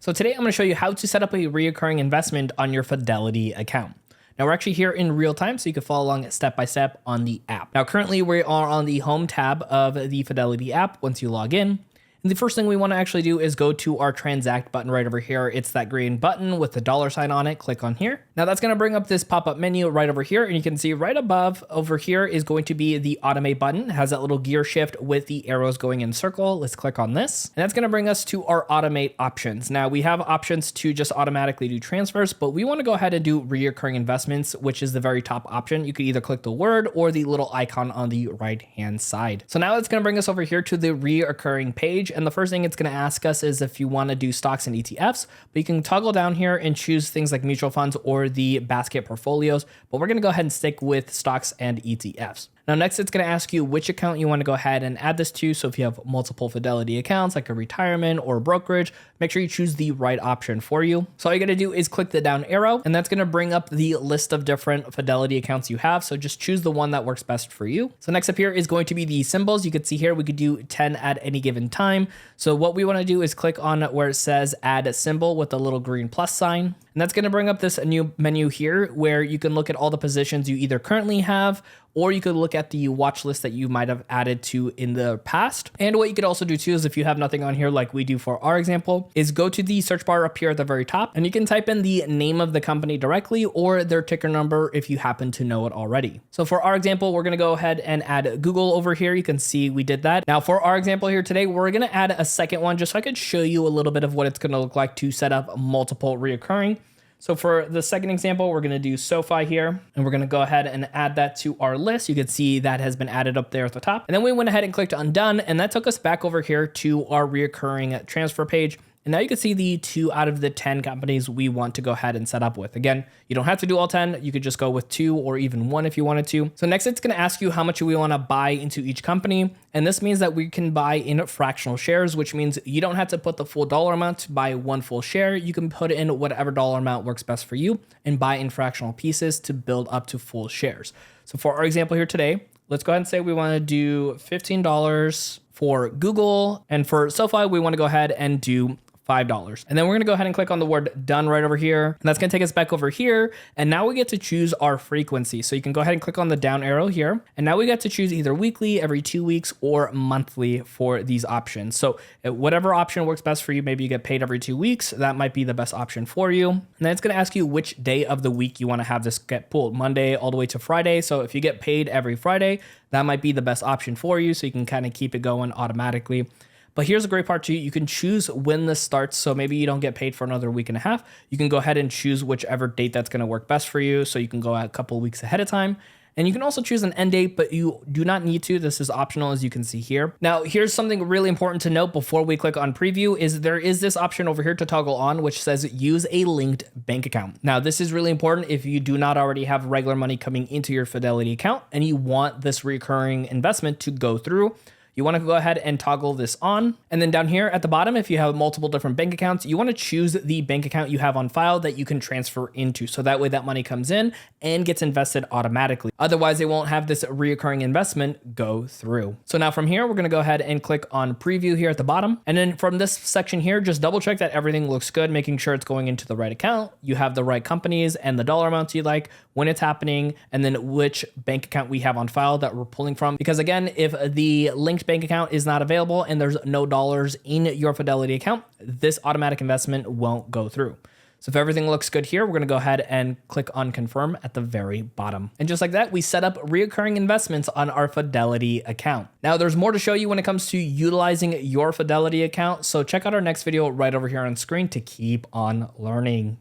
So today I'm going to show you how to set up a recurring investment on your Fidelity account. Now we're actually here in real time, so you can follow along step by step on the app. Now currently we are on the home tab of the Fidelity app once you log in. And the first thing we want to actually do is go to our transact button right over here. It's that green button with the $sign on it. Click on here. Now that's going to bring up this pop-up menu right over here. And you can see right above over here is going to be the automate button. It has that little gear shift with the arrows going in circle. Let's click on this. And that's going to bring us to our automate options. Now we have options to just automatically do transfers, but we want to go ahead and do recurring investments, which is the very top option. You could either click the word or the little icon on the right-hand side. So now it's going to bring us over here to the recurring page. And the first thing it's going to ask us is if you want to do stocks and ETFs, but you can toggle down here and choose things like mutual funds or the basket portfolios, but we're going to go ahead and stick with stocks and ETFs. Now, next, it's going to ask you which account you want to go ahead and add this to. So if you have multiple Fidelity accounts, like a retirement or a brokerage, make sure you choose the right option for you. So all you got to do is click the down arrow, and that's going to bring up the list of different Fidelity accounts you have. So just choose the one that works best for you. So next up here is going to be the symbols. You can see here, we could do 10 at any given time. So what we want to do is click on where it says add a symbol with the little green plus sign. And that's going to bring up this new menu here where you can look at all the positions you either currently have, or you could look at the watch list that you might have added to in the past. And what you could also do too is if you have nothing on here like we do for our example, is go to the search bar up here at the very top, and you can type in the name of the company directly or their ticker number if you happen to know it already. So for our example, we're going to go ahead and add Google over here. You can see we did that. Now for our example here today, we're going to add a second one just so I could show you a little bit of what it's going to look like to set up multiple reoccurring. So for the second example, we're going to do SoFi here, and we're going to go ahead and add that to our list. You can see that has been added up there at the top. And then we went ahead and clicked on done, and that took us back over here to our reoccurring transfer page. And now you can see the 2 out of the 10 companies we want to go ahead and set up with. Again, you don't have to do all 10. You could just go with 2 or even 1 if you wanted to. So next, it's going to ask you how much we want to buy into each company. And this means that we can buy in fractional shares, which means you don't have to put the full dollar amount to buy one full share. You can put in whatever dollar amount works best for you and buy in fractional pieces to build up to full shares. So for our example here today, let's go ahead and say we want to do $15 for Google. And for SoFi, we want to go ahead and do $5. And then we're going to go ahead and click on the word done right over here. And that's going to take us back over here. And now we get to choose our frequency. So you can go ahead and click on the down arrow here. And now we get to choose either weekly, every 2 weeks, or monthly for these options. So whatever option works best for you, maybe you get paid every 2 weeks. That might be the best option for you. And then it's going to ask you which day of the week you want to have this get pulled, Monday all the way to Friday. So if you get paid every Friday, that might be the best option for you. So you can kind of keep it going automatically. But here's a great part too. You can choose when this starts. So maybe you don't get paid for another week and a half. You can go ahead and choose whichever date that's going to work best for you. So you can go a couple of weeks ahead of time. And you can also choose an end date, but you do not need to. This is optional, as you can see here. Now, here's something really important to note before we click on preview is there is this option over here to toggle on, which says use a linked bank account. Now, this is really important if you do not already have regular money coming into your Fidelity account and you want this recurring investment to go through. You want to go ahead and toggle this on. And then down here at the bottom, if you have multiple different bank accounts, you want to choose the bank account you have on file that you can transfer into. So that way that money comes in and gets invested automatically. Otherwise, they won't have this recurring investment go through. So now from here, we're going to go ahead and click on preview here at the bottom. And then from this section here, just double check that everything looks good, making sure it's going into the right account. You have the right companies and the dollar amounts you like, when it's happening, and then which bank account we have on file that we're pulling from. Because again, if the linked bank account is not available and there's no dollars in your Fidelity account, this automatic investment won't go through. So if everything looks good here, we're going to go ahead and click on confirm at the very bottom. And just like that, we set up recurring investments on our Fidelity account. Now there's more to show you when it comes to utilizing your Fidelity account. So check out our next video right over here on screen to keep on learning.